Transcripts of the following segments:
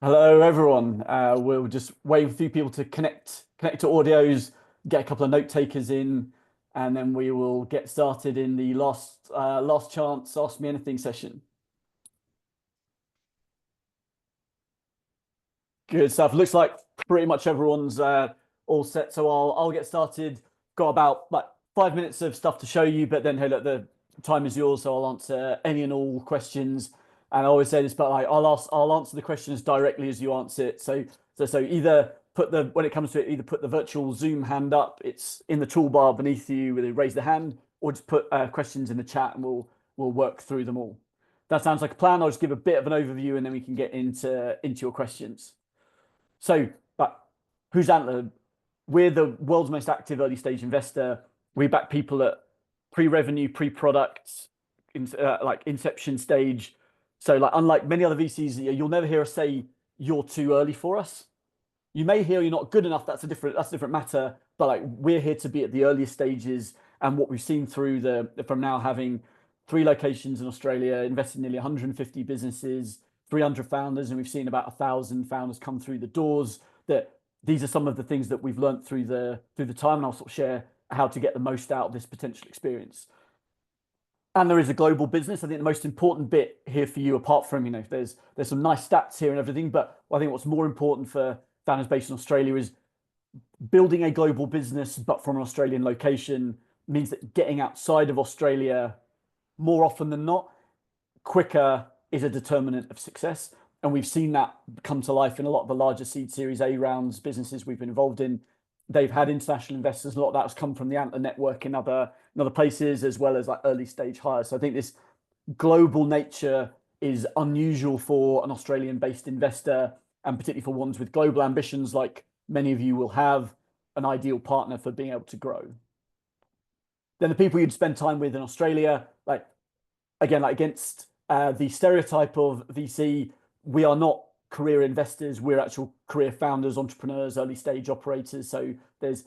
Hello, everyone. We'll just wait for a few people to connect to audios, get a couple of note takers in, and then we will get started in the last chance Ask Me Anything session. Good stuff. Looks like pretty much everyone's all set, so I'll get started. Got about like 5 minutes of stuff to show you, but then hey, look, the time is yours, so I'll answer any and all questions. And I always say this, but like I'll answer the questions directly as you answer it. So either put the when it comes to it, either put the virtual Zoom hand up. It's in the toolbar beneath you with a raise the hand, or just put questions in the chat, and we'll work through them all. That sounds like a plan. I'll just give a bit of an overview, and then we can get into your questions. So, but who's Antler? We're the world's most active early stage investor. We back people at pre-revenue, pre-product, like inception stage. So, like unlike many other VCs, you'll never hear us say you're too early for us. You may hear you're not good enough. That's a different matter. But like we're here to be at the earliest stages, and what we've seen through from now having 3 locations in Australia, invested in nearly 150 businesses, 300 founders, and we've seen about 1,000 founders come through the doors. That these are some of the things that we've learned through the time, and I'll sort of share how to get the most out of this potential experience. And there is a global business. I think the most important bit here for you, apart from there's some nice stats here and everything, but I think what's more important for founders based in Australia is building a global business, but from an Australian location means that getting outside of Australia more often than not quicker is a determinant of success. And we've seen that come to life in a lot of the larger seed series A rounds businesses we've been involved in. They've had international investors. A lot of that has come from the Antler network in other places, as well as like early stage hires. So I think this global nature is unusual for an Australian based investor, and particularly for ones with global ambitions like many of you will have, an ideal partner for being able to grow. Then the people you'd spend time with in Australia, like again, like against the stereotype of VC, we are not career investors. We're actual career founders, entrepreneurs, early stage operators. So there's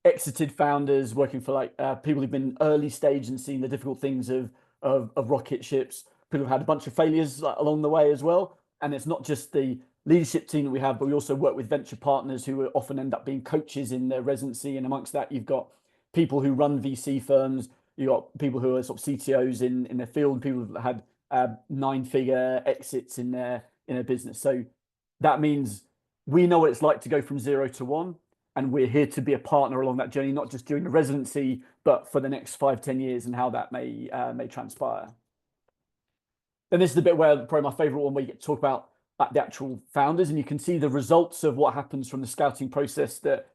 exited founders working for like people who've been early stage and seen the difficult things of rocket ships. People who've had a bunch of failures along the way as well. And it's not just the leadership team that we have, but we also work with venture partners who often end up being coaches in their residency. And amongst that, you've got people who run VC firms. You've got people who are sort of CTOs in their field, people who've had 9-figure exits in their business. So that means we know what it's like to go from 0 to 1, and we're here to be a partner along that journey, not just during the residency, but for the next 5-10 years and how that may transpire. Then this is the bit where probably my favorite one, where you get to talk about the actual founders, and you can see the results of what happens from the scouting process that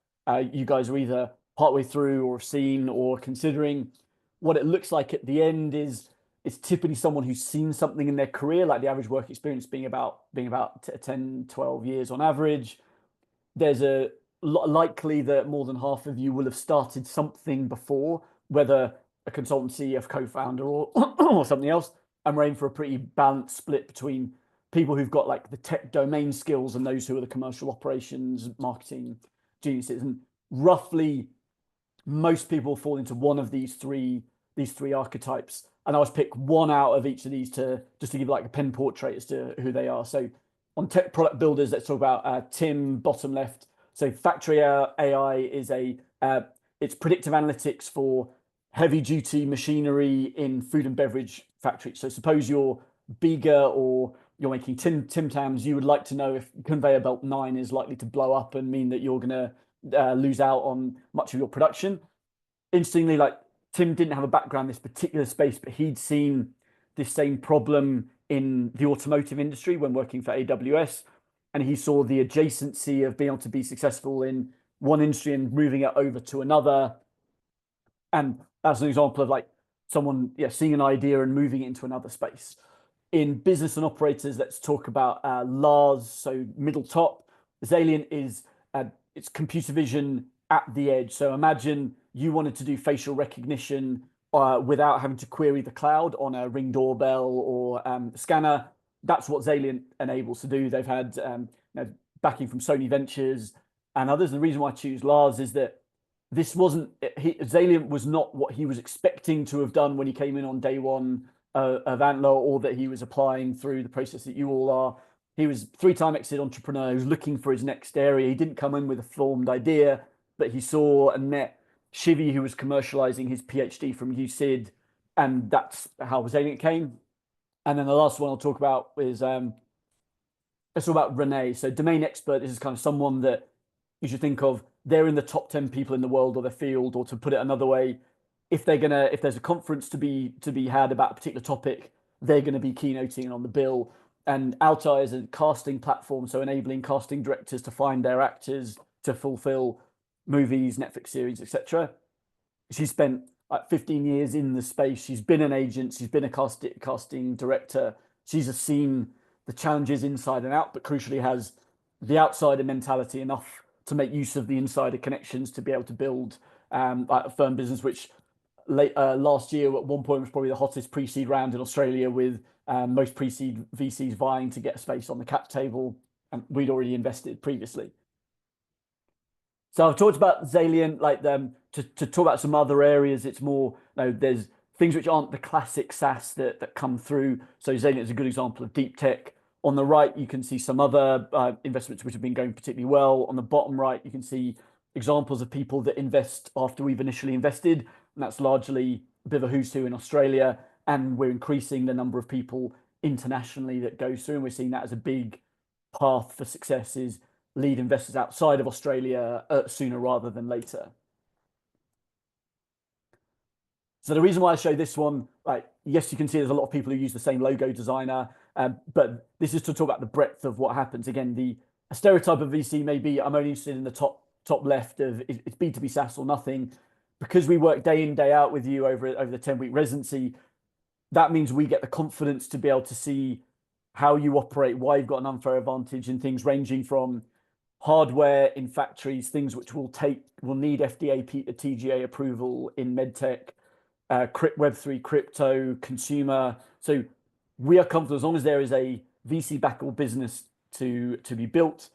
you guys are either partway through or seen or considering. What it looks like at the end is it's typically someone who's seen something in their career, like the average work experience being about 10, 12 years on average. There's a likely that more than half of you will have started something before, whether a consultancy, a co-founder, or or something else. And we're aiming for a pretty balanced split between people who've got like the tech domain skills and those who are the commercial operations, marketing geniuses. And roughly most people fall into one of these three archetypes. And I always pick one out of each of these to just to give like a pen portrait as to who they are. So on tech product builders, let's talk about Tim, bottom left. So Factory AI is it's predictive analytics for heavy duty machinery in food and beverage factories. So suppose you're Bega or you're making Tim Tams, you would like to know if conveyor belt 9 is likely to blow up and mean that you're going to lose out on much of your production. Interestingly, like Tim didn't have a background in this particular space, but he'd seen this same problem in the automotive industry when working for AWS. And he saw the adjacency of being able to be successful in one industry and moving it over to another. And that's an example of like someone seeing an idea and moving it into another space. In business and operators, let's talk about Lars. So middle top, Zaliant is it's computer vision at the edge. So imagine you wanted to do facial recognition without having to query the cloud on a Ring doorbell or scanner. That's what Zaliant enables to do. They've had backing from Sony Ventures and others. And the reason why I choose Lars is that Zaliant was not what he was expecting to have done when he came in on day one of Antler, or that he was applying through the process that you all are. He was three-time exit entrepreneur who's looking for his next area. He didn't come in with a formed idea, but he saw and met Shivi, who was commercializing his PhD from UCID, and that's how Zaylient came. And then the last one I'll talk about is it's all about Renee. So domain expert, this is kind of someone that you should think of. They're in the top 10 people in the world or their field, or to put it another way, if there's a conference to be had about a particular topic, they're gonna be keynoting on the bill. And Altai is a casting platform, so enabling casting directors to find their actors to fulfill movies, Netflix series, etc. She spent like 15 years in the space. She's been an agent. She's been a casting director. She's seen the challenges inside and out, but crucially has the outsider mentality enough to make use of the insider connections to be able to build like a firm business, which last year at one point was probably the hottest pre-seed round in Australia, with most pre-seed VCs vying to get a space on the cap table, and we'd already invested previously. So I've talked about Zaylient, like to talk about some other areas. It's more, there's things which aren't the classic SaaS that come through. So Zaylient is a good example of deep tech. On the right, you can see some other investments which have been going particularly well. On the bottom right, you can see examples of people that invest after we've initially invested, and that's largely a bit of a who's who in Australia. And we're increasing the number of people internationally that goes through, and we're seeing that as a big path for success, is lead investors outside of Australia sooner rather than later. So the reason why I show this one, like, yes, you can see there's a lot of people who use the same logo designer, but this is to talk about the breadth of what happens. Again, a stereotype of VC may be, I'm only interested in the top left of it's B2B SaaS or nothing. Because we work day in, day out with you over the 10-week residency, that means we get the confidence to be able to see how you operate, why you've got an unfair advantage in things ranging from hardware in factories, things which will need FDA TGA approval in medtech, Web3, crypto, consumer. So we are comfortable as long as there is a VC backable business to be built.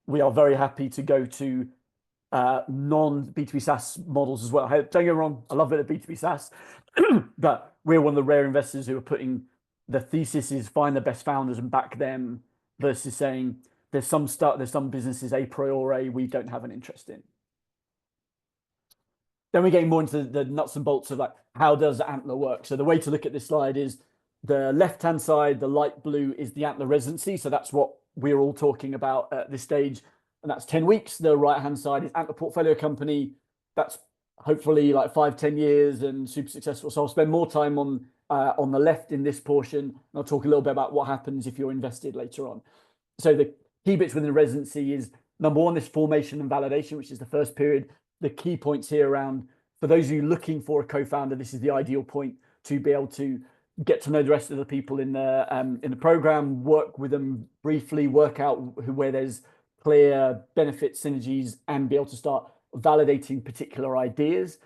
We are very happy to go to non B2B SaaS models as well. Don't get me wrong, I love it at B2B SaaS, but we're one of the rare investors who are putting the thesis is find the best founders and back them, versus saying there's some businesses a priori we don't have an interest in. Then we're getting more into the nuts and bolts of like, how does Antler work? So the way to look at this slide is the left-hand side, the light blue is the Antler residency. So that's what we're all talking about at this stage. And that's 10 weeks. The right-hand side is Antler Portfolio Company. That's hopefully like 5-10 years and super successful. So I'll spend more time on the left in this portion. And I'll talk a little bit about what happens if you're invested later on. So the key bits within the residency is, number one, this formation and validation, which is the first period. The key points here around, for those of you looking for a co-founder, this is the ideal point to be able to get to know the rest of the people in the program, work with them briefly, work out where there's clear benefits, synergies, and be able to start validating particular ideas.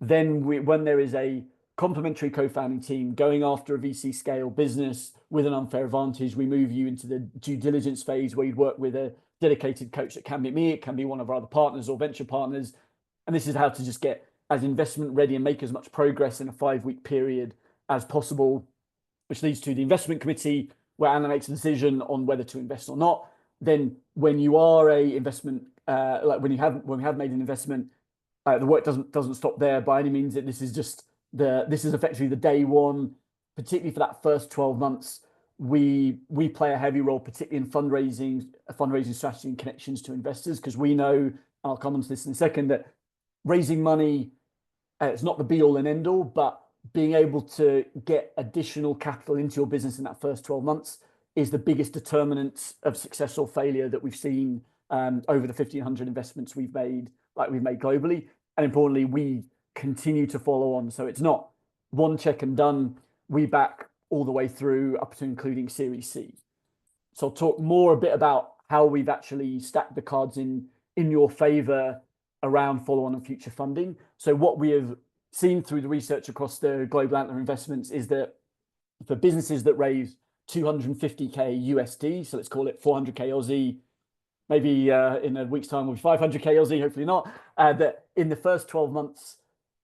Then when there is a complementary co-founding team going after a VC scale business with an unfair advantage, we move you into the due diligence phase, where you'd work with a dedicated coach. That can be me, it can be one of our other partners or venture partners. And this is how to just get as investment ready and make as much progress in a 5-week period as possible, which leads to the investment committee, where Antler makes a decision on whether to invest or not. Then when you are a investment, like when we have made an investment, the work doesn't stop there by any means. This is effectively the day one, particularly for that first 12 months. We play a heavy role, particularly in fundraising strategy and connections to investors, because we know, I'll come on to this in a second, that raising money, it's not the be all and end all, but being able to get additional capital into your business in that first 12 months is the biggest determinant of success or failure that we've seen over the 1,500 investments we've made globally. And importantly, we continue to follow on. So it's not one check and done. We back all the way through up to including Series C. So I'll talk more a bit about how we've actually stacked the cards in your favor around follow-on and future funding. So what we have seen through the research across the global Antler investments is that for businesses that raise 250k USD, so let's call it 400k Aussie, maybe in a week's time will be 500k Aussie, hopefully not, that in the first 12 months,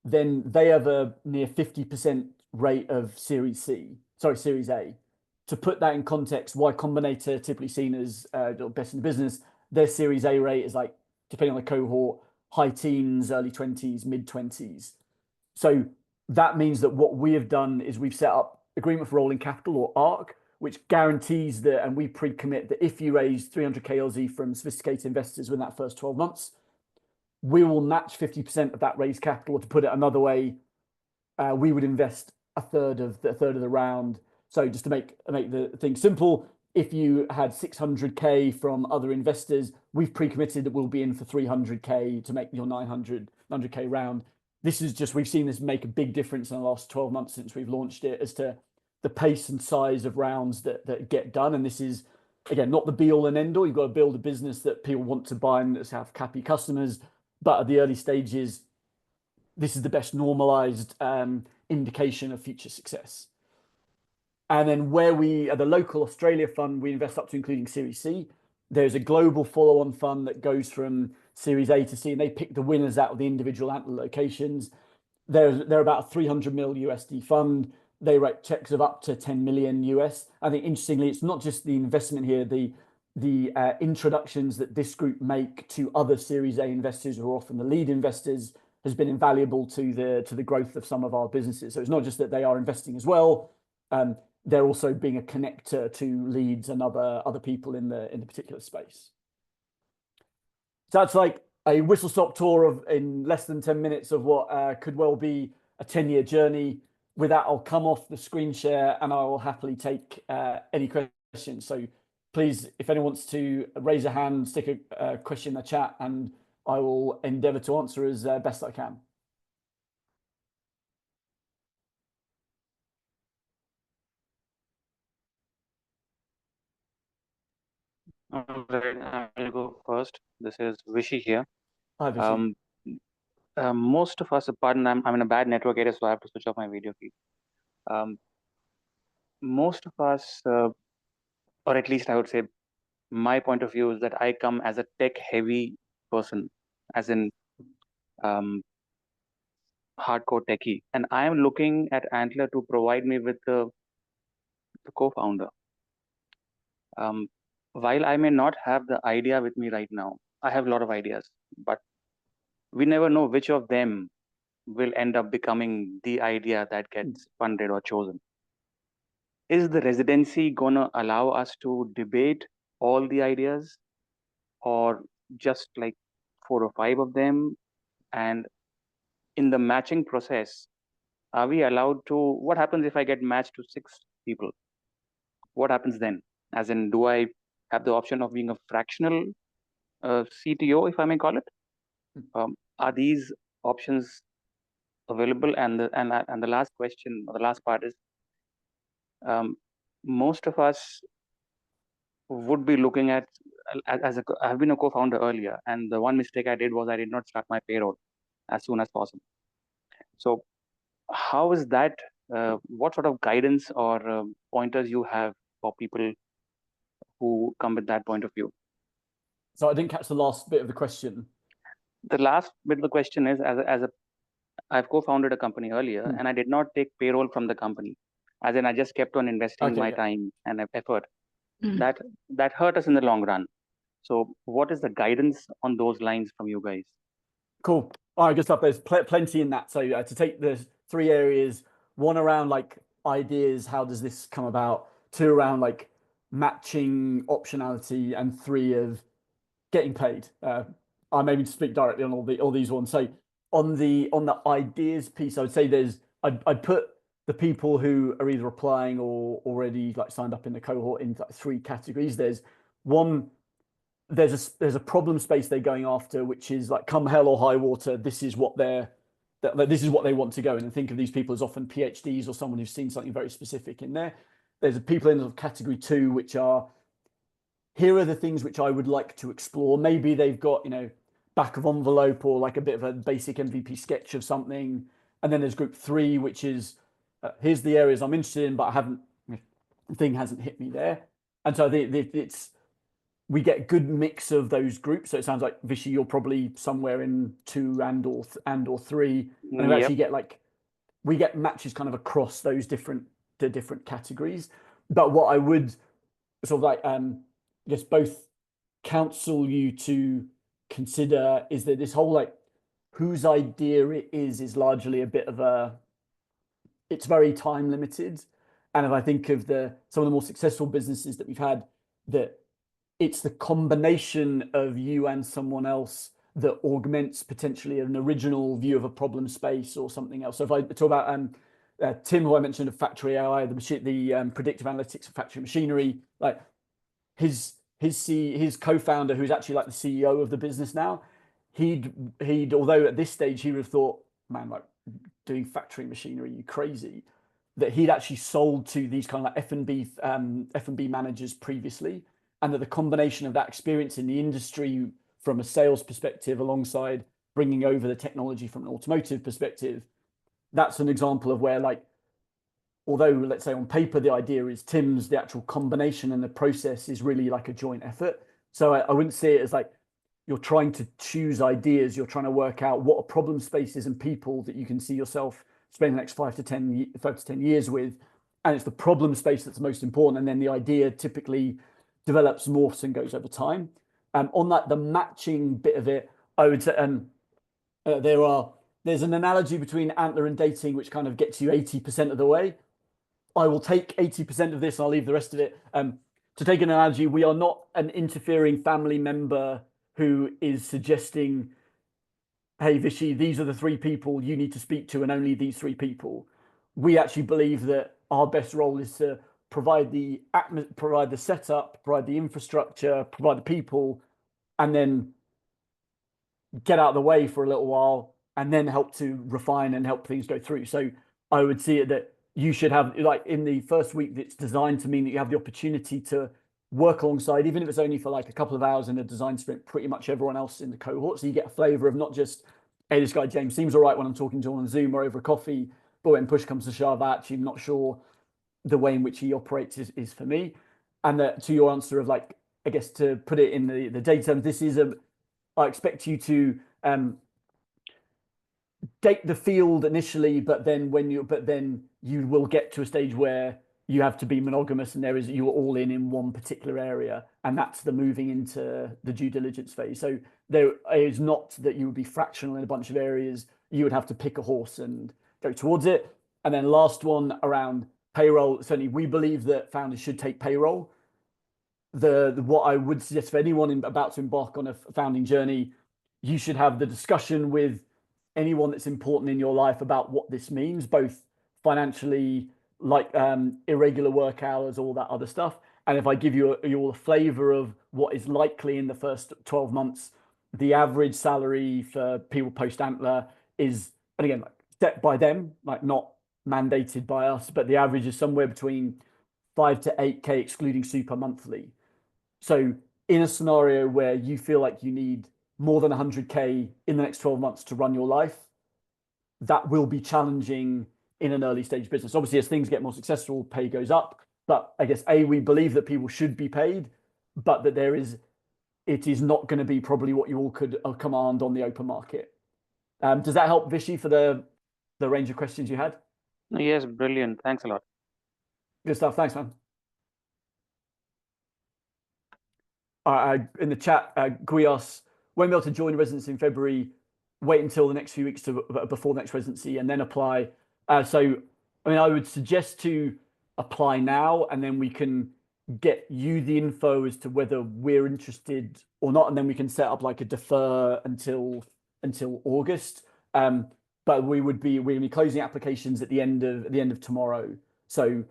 then they have a near 50% rate of Series A. to put that in context, Y Combinator, typically seen as best in the business, their Series A rate is like, depending on the cohort, high teens, early 20s, mid 20s. So that means that what we have done is we've set up Agreement for Rolling Capital, or ARC, which guarantees that, and we pre-commit that if you raise 300k LZ from sophisticated investors within that first 12 months, we will match 50% of that raised capital. To put it another way, we would invest a third of the round. So just to make the thing simple, if you had 600k from other investors, we've pre-committed that we'll be in for 300k to make your 900k round. This is just, we've seen this make a big difference in the last 12 months since we've launched it, as to the pace and size of rounds that get done. And this is, again, not the be all and end all. You've got to build a business that people want to buy and have happy customers. But at the early stages, this is the best normalized indication of future success. And then where we, at the local Australia fund, we invest up to including Series C. There's a global follow-on fund that goes from Series A to C, and they pick the winners out of the individual Antler locations. They're about a 300 mil USD fund. They write checks of up to 10 million US. I think interestingly, it's not just the investment here, the introductions that this group make to other Series A investors, who are often the lead investors, has been invaluable to the growth of some of our businesses. So it's not just that they are investing as well. They're also being a connector to leads and other people in the particular space. So that's like a whistle-stop tour of, in less than 10 minutes, of what could well be a 10-year journey. With that, I'll come off the screen share and I will happily take any questions. So please, if anyone wants to raise a hand, stick a question in the chat, and I will endeavor to answer as best I can. All right, I'll go first. This is Vishy here. Hi, Vishy. Most of us, pardon, I'm in a bad network area, so I have to switch off my video feed. Most of us, or at least I would say, my point of view is that I come as a tech-heavy person, as in hardcore techie, and I am looking at Antler to provide me with the co-founder. While I may not have the idea with me right now, I have a lot of ideas, but we never know which of them will end up becoming the idea that gets funded or chosen. Is the residency gonna allow us to debate all the ideas, or just like 4 or 5 of them? And in the matching process, are we allowed to, what happens if I get matched to 6 people? What happens then? As in, do I have the option of being a fractional CTO, if I may call it? Are these options available? And the last question, or the last part is, most of us would be looking at, I've been a co-founder earlier, and the one mistake I did was I did not start my payroll as soon as possible. So how is that, what sort of guidance or pointers you have for people who come with that point of view? So I didn't catch the last bit of the question. The last bit of the question is, I've co-founded a company earlier, and I did not take payroll from the company. As in, I just kept on investing my time and effort. That hurt us in the long run. So what is the guidance on those lines from you guys? Cool. All right, good stuff. There's plenty in that. So to take the 3 areas, 1 around like ideas, how does this come about? 2 around like matching optionality, and 3 of getting paid. I maybe speak directly on all these ones. So on the ideas piece, I would say I'd put the people who are either applying or already like signed up in the cohort in like 3 categories. There's a problem space they're going after, which is like, come hell or high water, this is what they want to go in. And think of these people as often PhDs or someone who's seen something very specific in there. There's people in category 2, which are, here are the things which I would like to explore. Maybe they've got, back of envelope or like a bit of a basic MVP sketch of something. And then there's group 3, which is, here's the areas I'm interested in, but the thing hasn't hit me there. And so we get a good mix of those groups. So it sounds like, Vishy, you're probably somewhere in 2 and or 3. And we actually get we get matches kind of across those different categories. But what I would sort of like, I guess both counsel you to consider is that this whole like whose idea it is largely a bit of a, it's very time limited. And if I think of some of the more successful businesses that we've had, that it's the combination of you and someone else that augments potentially an original view of a problem space or something else. So if I talk about Tim, who I mentioned of Factory AI, the predictive analytics of factory machinery, like his co-founder, who's actually like the CEO of the business now, he'd although at this stage he would have thought, man, like doing factory machinery, you crazy, that he'd actually sold to these kind of like F&B managers previously, and that the combination of that experience in the industry from a sales perspective alongside bringing over the technology from an automotive perspective, that's an example of where, like, although let's say on paper the idea is Tim's, the actual combination and the process is really like a joint effort. So I wouldn't see it as like you're trying to choose ideas, you're trying to work out what are problem spaces and people that you can see yourself spending the next 5 to 10 years with, and it's the problem space that's most important, and then the idea typically develops, morphs, and goes over time. On that, the matching bit of it, I would say, there's an analogy between Antler and dating, which kind of gets you 80% of the way. I will take 80% of this and I'll leave the rest of it. To take an analogy, we are not an interfering family member who is suggesting, hey, Vishy, these are the 3 people you need to speak to and only these 3 people. We actually believe that our best role is to provide the setup, provide the infrastructure, provide the people, and then get out of the way for a little while and then help to refine and help things go through. So I would see it that you should have, like in the first week, it's designed to mean that you have the opportunity to work alongside, even if it's only for like a couple of hours in a design sprint, pretty much everyone else in the cohort. So you get a flavor of not just, hey, this guy James seems all right when I'm talking to him on Zoom or over a coffee, but when push comes to shove, actually I'm not sure the way in which he operates is for me. And to your answer of like, I guess to put it in the data terms, this is I expect you to date the field initially, but then you will get to a stage where you have to be monogamous, and you're all in one particular area, and that's the moving into the due diligence phase. So there is not that you would be fractional in a bunch of areas. You would have to pick a horse and go towards it. And then last one around payroll. Certainly, we believe that founders should take payroll. What I would suggest for anyone about to embark on a founding journey, you should have the discussion with anyone that's important in your life about what this means, both financially, like irregular work hours, all that other stuff. And if I give you all a flavor of what is likely in the first 12 months, the average salary for people post Antler is, and again, like set by them, like not mandated by us, but the average is somewhere between 5 to 8K excluding super monthly. So in a scenario where you feel like you need more than 100K in the next 12 months to run your life, that will be challenging in an early stage business. Obviously, as things get more successful, pay goes up. But I guess, we believe that people should be paid, but that it is not going to be probably what you all could command on the open market. Does that help, Vishy, for the range of questions you had? Yes, brilliant. Thanks a lot. Good stuff. Thanks, man. In the chat, Guios won't be able to join residency in February. Wait until the next few weeks before the next residency and then apply. So, I mean, I would suggest to apply now, and then we can get you the info as to whether we're interested or not, and then we can set up like a defer until August. But we're going to be closing applications at the end of tomorrow. So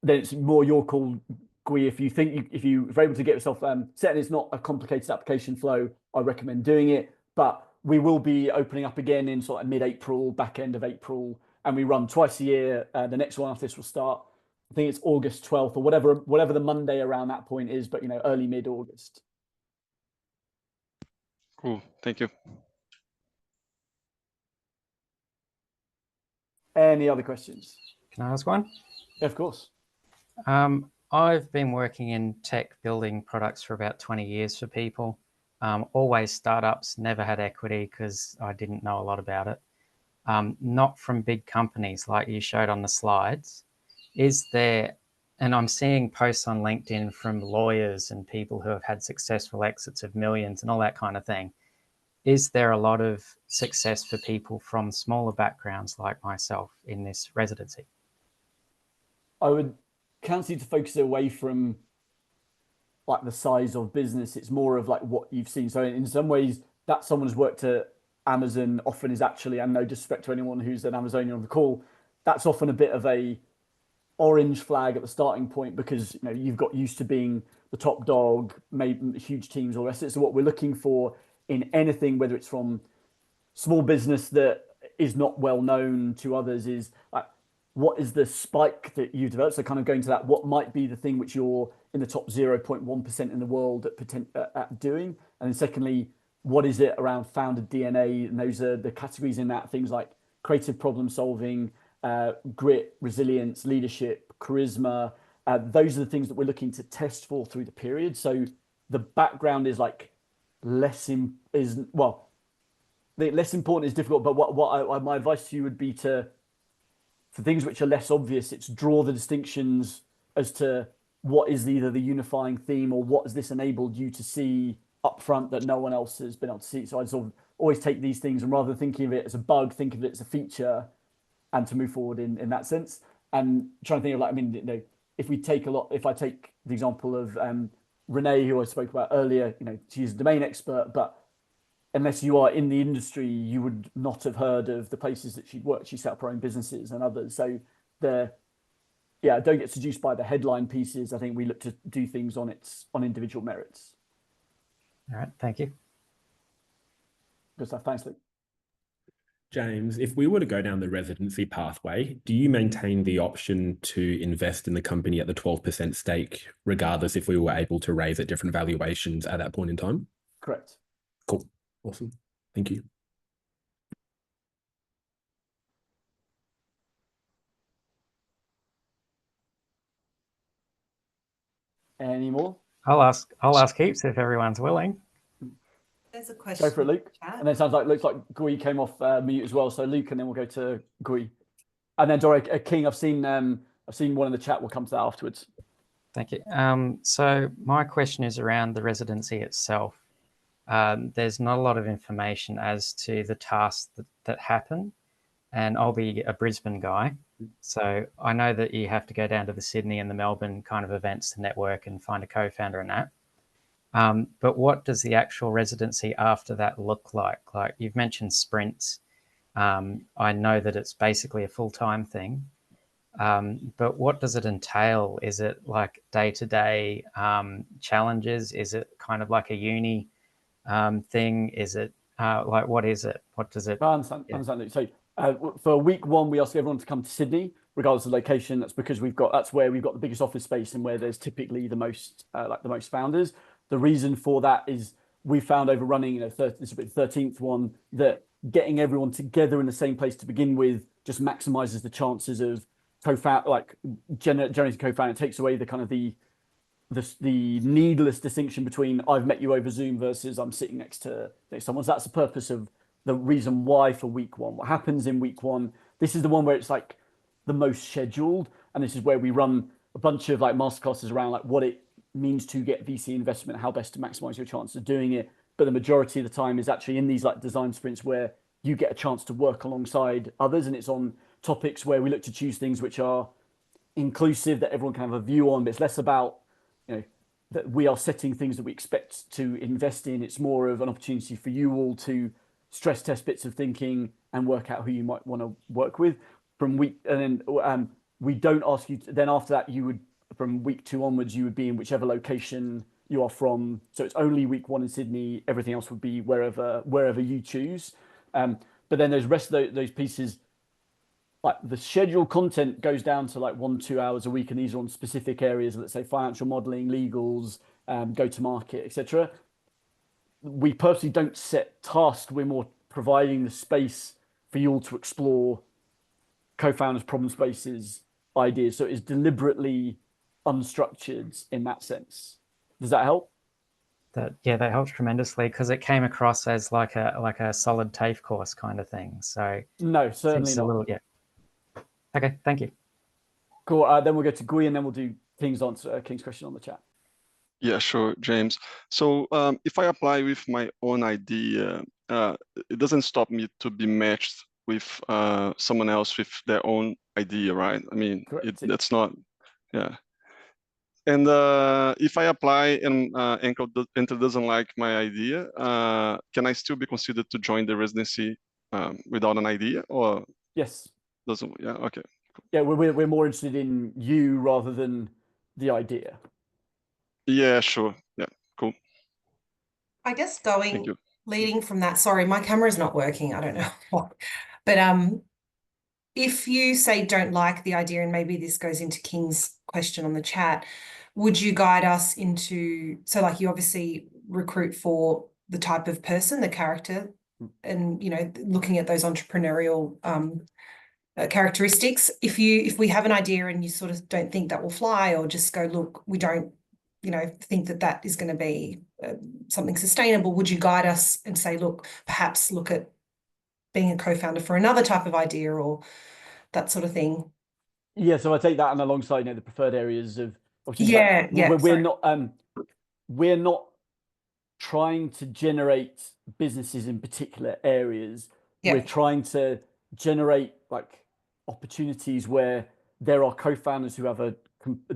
then it's more your call, Gui. If you're able to get yourself set, and it's not a complicated application flow, I recommend doing it. But we will be opening up again in sort of mid-April, back end of April, and we run twice a year. The next one after this will start, I think it's August 12th or whatever the Monday around that point is, but early mid-August. Cool. Thank you. Any other questions? Can I ask one? Yeah, of course. I've been working in tech building products for about 20 years for people. Always startups, never had equity because I didn't know a lot about it. Not from big companies like you showed on the slides. Is there and I'm seeing posts on LinkedIn from lawyers and people who have had successful exits of millions and all that kind of thing. Is there a lot of success for people from smaller backgrounds like myself in this residency? I would counsel you to focus away from like the size of business. It's more of like what you've seen. So in some ways, that someone who's worked at Amazon often is actually, and no disrespect to anyone who's an Amazonian on the call, that's often a bit of a orange flag at the starting point, because you know you've got used to being the top dog, maybe huge teams or the rest of it. So what we're looking for in anything, whether it's from small business that is not well known to others, is like, what is the spike that you developed? So kind of going to that, what might be the thing which you're in the top 0.1% in the world at doing? And then secondly, what is it around founder DNA? And those are the categories in that, things like creative problem solving, grit, resilience, leadership, charisma. Those are the things that we're looking to test for through the period. So the background is like less important is difficult, but my advice to you would be to, for things which are less obvious, it's draw the distinctions as to what is either the unifying theme or what has this enabled you to see up front that no one else has been able to see. So I sort of always take these things, and rather than thinking of it as a bug, think of it as a feature, and to move forward in that sense. And trying to think of like, I mean, you know, if I take the example of Renee, who I spoke about earlier, you know, she's a domain expert, but unless you are in the industry, you would not have heard of the places that she'd worked. She set up her own businesses and others. So don't get seduced by the headline pieces. I think we look to do things on individual merits. All right, thank you. Good stuff. Thanks, Luke. James, if we were to go down the residency pathway, do you maintain the option to invest in the company at the 12% stake, regardless if we were able to raise at different valuations at that point in time? Correct. Cool. Awesome. Thank you. Any more? I'll ask heaps if everyone's willing. There's a question. Go for it, Luke. And then it looks like Gui came off mute as well. So Luke, and then we'll go to Gui. And then Dora, King, I've seen one in the chat. We'll come to that afterwards. Thank you. So my question is around the residency itself. There's not a lot of information as to the tasks that happen, and I'll be a Brisbane guy. So I know that you have to go down to the Sydney and the Melbourne kind of events to network and find a co-founder and that. But what does the actual residency after that look like? Like you've mentioned sprints. I know that it's basically a full-time thing. But what does it entail? Is it like day-to-day challenges? Is it kind of like a uni thing? Is it like, what is it? What does it? I understand. So for week one, we ask everyone to come to Sydney, regardless of location. That's because that's where we've got the biggest office space and where there's typically the most founders. The reason for that is we found over running, this will be the 13th one, that getting everyone together in the same place to begin with just maximizes the chances of generating co-founder. It takes away the kind of the needless distinction between I've met you over Zoom versus I'm sitting next to someone. So that's the purpose of the reason why for week one. What happens in week one, this is the one where it's like the most scheduled, and this is where we run a bunch of like masterclasses around like what it means to get VC investment, how best to maximize your chances of doing it. But the majority of the time is actually in these like design sprints where you get a chance to work alongside others, and it's on topics where we look to choose things which are inclusive, that everyone can have a view on, but it's less about that we are setting things that we expect to invest in. It's more of an opportunity for you all to stress test bits of thinking and work out who you might want to work with and then we don't ask you then after that, you would, from week 2 onwards, you would be in whichever location you are from. So it's only week 1 in Sydney. Everything else would be wherever you choose. But then there's rest of those pieces. Like the scheduled content goes down to like 1-2 hours a week, and these are on specific areas, let's say financial modeling, legals, go to market, etc. We personally don't set tasks. We're more providing the space for you all to explore co-founders, problem spaces, ideas. So it's deliberately unstructured in that sense. Does that help? That helps tremendously, because it came across as like a solid TAFE course kind of thing. So no, certainly not. Okay, thank you. Cool. Then we'll go to Gui, and then we'll do King's answer, King's question on the chat. Yeah, sure, James. So if I apply with my own idea, it doesn't stop me to be matched with someone else with their own idea, right? I mean, Correct. that's not, yeah. And if I apply and Enter doesn't like my idea, can I still be considered to join the residency without an idea, or Yes. doesn't? Yeah, okay. Yeah, we're more interested in you rather than the idea. Yeah, sure. Yeah, cool. I guess Thank you. leading from that, sorry, my camera's not working. I don't know what, but if you say don't like the idea, and maybe this goes into King's question on the chat, would you guide us into, so like you obviously recruit for the type of person, the character, and you know, looking at those entrepreneurial characteristics. If we have an idea and you sort of don't think that will fly, or just go, look, we don't, you know, think that that is going to be something sustainable, would you guide us and say, look, perhaps look at being a co-founder for another type of idea, or that sort of thing? Yeah, so I take that, and alongside, you know, the preferred areas of Yeah, yeah. We're not trying to generate businesses in particular areas. Yeah. We're trying to generate like opportunities where there are co-founders who have a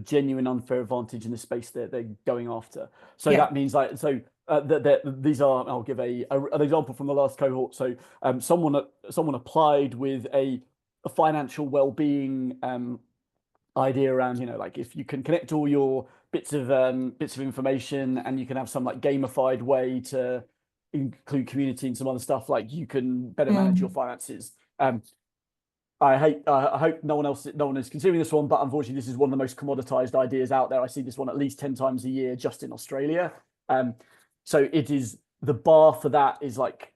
genuine unfair advantage in the space that they're going after. So that means like, so these are, I'll give an example from the last cohort. So someone applied with a financial well-being idea around, you know, like if you can connect all your bits of information and you can have some like gamified way to include community and some other stuff, like you can better manage your finances. I hope no one is considering this one, but unfortunately this is one of the most commoditized ideas out there. I see this one at least 10 times a year just in Australia. So it is, the bar for that is like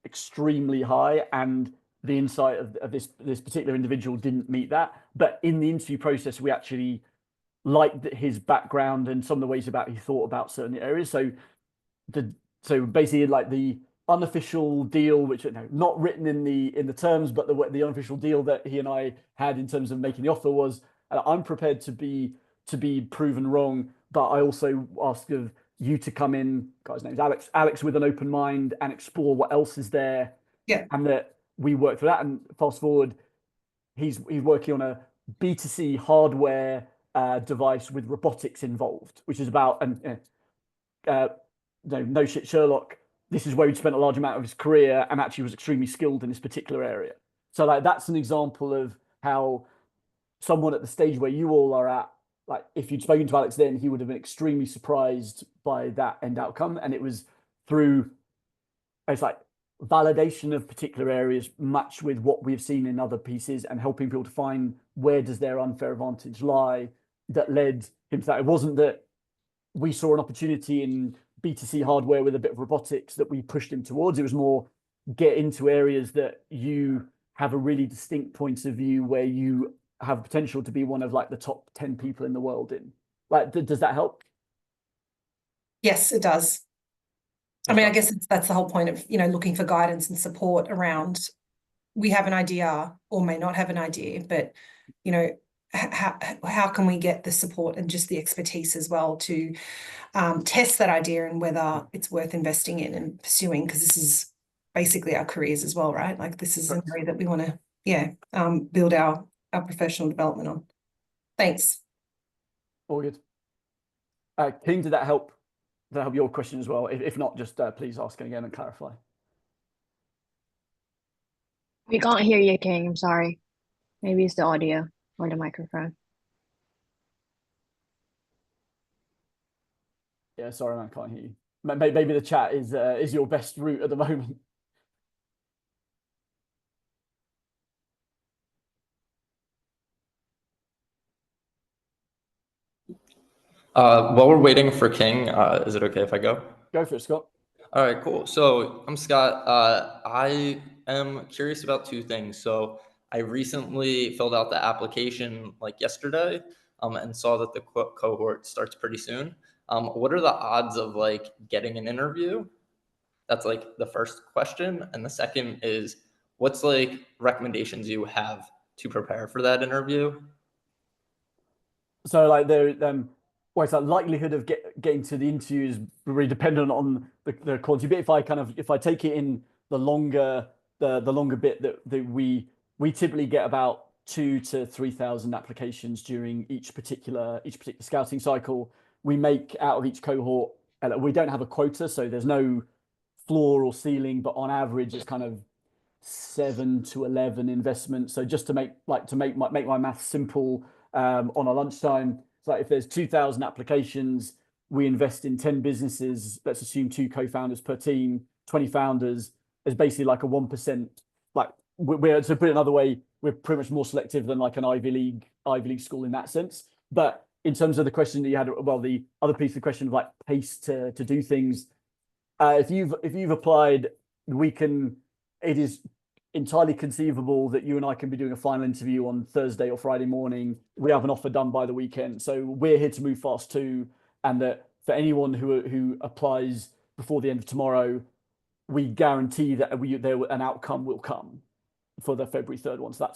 extremely high, and the insight of this particular individual didn't meet that. But in the interview process, we actually liked his background and some of the ways about he thought about certain areas. So basically, like the unofficial deal, which, you know, not written in the terms, but the unofficial deal that he and I had in terms of making the offer was, I'm prepared to be proven wrong, but I also ask of you to come in, guy's name's Alex, with an open mind and explore what else is there. Yeah. And that we work through that. And fast forward, he's working on a B2C hardware device with robotics involved, which is about, and no shit, Sherlock, this is where he'd spent a large amount of his career and actually was extremely skilled in this particular area. So like that's an example of how someone at the stage where you all are at, like if you'd spoken to Alex then, he would have been extremely surprised by that end outcome. And it was through, it's like validation of particular areas matched with what we've seen in other pieces and helping people to find where does their unfair advantage lie, that led him to that. It wasn't that we saw an opportunity in B2C hardware with a bit of robotics that we pushed him towards. It was more get into areas that you have a really distinct point of view where you have potential to be one of like the top 10 people in the world in. Like, does that help? Yes, it does. I mean, I guess that's the whole point of, you know, looking for guidance and support around, we have an idea or may not have an idea, but, you know, how can we get the support and just the expertise as well to test that idea and whether it's worth investing in and pursuing, because this is basically our careers as well, right? Like this is an area that we want to, build our professional development on. Thanks. All good. King, did that help? Did that help your question as well? If not, just please ask again and clarify. We can't hear you, King. I'm sorry. Maybe it's the audio or the microphone. Yeah, sorry, man, can't hear you. Maybe the chat is your best route at the moment. While we're waiting for King, is it okay if I go? Go for it, Scott. All right, cool. So I'm Scott. I am curious about two things. So I recently filled out the application like yesterday, and saw that the cohort starts pretty soon. What are the odds of like getting an interview? That's like the first question. And the second is, what's like recommendations you have to prepare for that interview? So like there, well, it's that likelihood of getting to the interview is really dependent on the quality. But if I take it in the longer bit that we typically get about 2,000 to 3,000 applications during each particular scouting cycle. We make out of each cohort. We don't have a quota, so there's no floor or ceiling, but on average it's kind of 7 to 11 investments. So just to make my math simple, on a lunchtime, it's like if there's 2,000 applications, we invest in 10 businesses. Let's assume 2 co-founders per team, 20 founders. Is basically like a 1%. Like we're to put it another way, we're pretty much more selective than like an Ivy League school in that sense. But in terms of the question that you had, well, the other piece of the question of like pace to do things, if you've applied, it is entirely conceivable that you and I can be doing a final interview on Thursday or Friday morning. We have an offer done by the weekend, so we're here to move fast too. And that for anyone who applies before the end of tomorrow, we guarantee that an outcome will come for the February 3rd one. So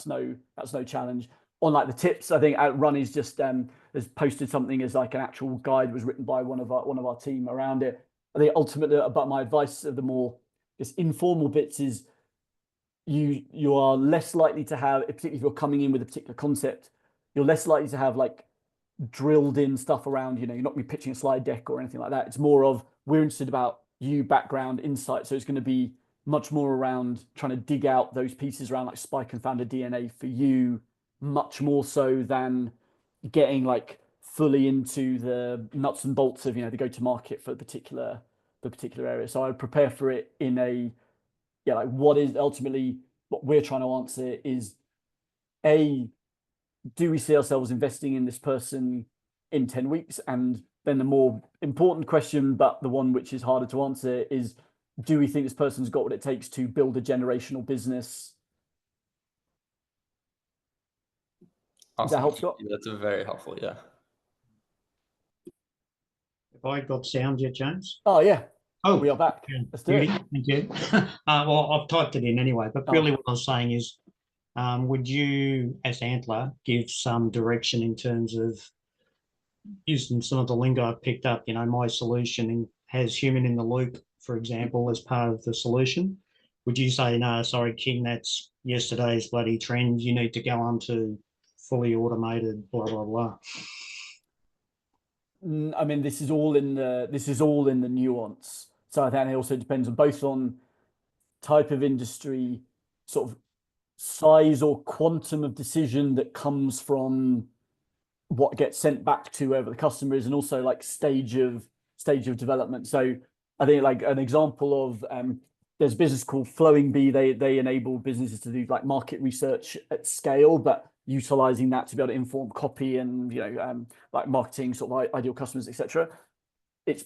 that's no challenge. On like the tips, I think Ronnie's just has posted something as like an actual guide was written by one of our team around it. I think ultimately, about my advice of the more just informal bits is you are less likely to have, particularly if you're coming in with a particular concept, you're less likely to have like drilled in stuff around, you're not going to be pitching a slide deck or anything like that. It's more of, we're interested about you, background, insight. So it's going to be much more around trying to dig out those pieces around like Spike and founder DNA for you, much more so than getting like fully into the nuts and bolts of, the go-to-market for the particular area. So I would prepare for it in like what is ultimately what we're trying to answer is, do we see ourselves investing in this person in 10 weeks? And then the more important question, but the one which is harder to answer, is, do we think this person's got what it takes to build a generational business? Awesome. Does that help, Scott? That's very helpful. Yeah. Have I got sound yet, James? Oh yeah. Oh, we are back. Let's do it. Thank you. Well, I've typed it in anyway, but really what I was saying is, would you, as Antler, give some direction in terms of using some of the lingo I picked up? My solution has human in the loop, for example, as part of the solution. Would you say, no, sorry, King, that's yesterday's bloody trend. You need to go on to fully automated, blah, blah, blah. I mean, this is all in the nuance. So I think it also depends on both on type of industry, sort of size or quantum of decision that comes from what gets sent back to whoever the customer is, and also like stage of development. So I think like an example of there's a business called Flowing Bee. They enable businesses to do like market research at scale, but utilizing that to be able to inform copy and like marketing, sort of ideal customers, etc. It's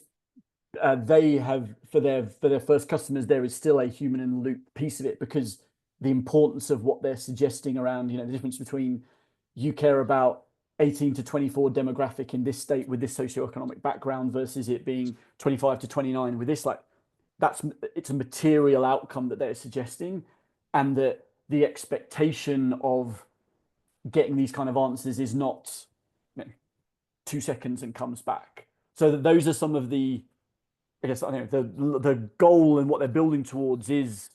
they have for their first customers, there is still a human in the loop piece of it, because the importance of what they're suggesting around the difference between, you care about 18 to 24 demographic in this state with this socioeconomic background versus it being 25 to 29 with this, like it's a material outcome that they're suggesting, and that the expectation of getting these kind of answers is not 2 seconds and comes back. So that those are some of the, I guess, the goal and what they're building towards is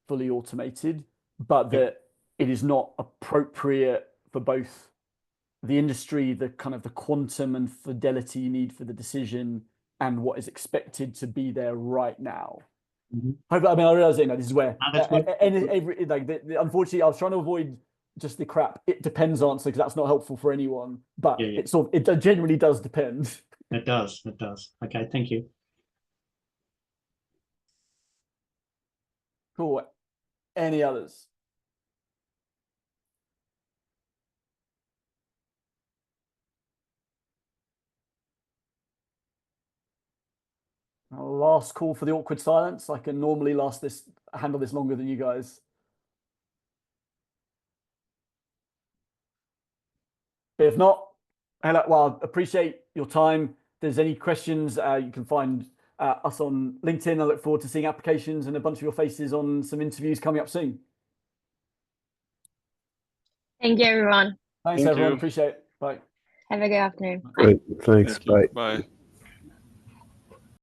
fully automated, but that it is not appropriate for both the industry, the kind of the quantum and fidelity you need for the decision, and what is expected to be there right now. Mm-hmm. I mean, I realize this is where unfortunately, I was trying to avoid just the crap "it depends" answer, because that's not helpful for anyone. But it generally does depend. It does. Okay, thank you. Cool. Any others? Last call for the awkward silence. I can normally handle this longer than you guys. If not, well, appreciate your time. If there's any questions, you can find us on LinkedIn. I look forward to seeing applications and a bunch of your faces on some interviews coming up soon. Thank you, everyone. Thanks, everyone. Appreciate it. Bye. Have a good afternoon. Great. Thanks. Thank you. Bye. Bye.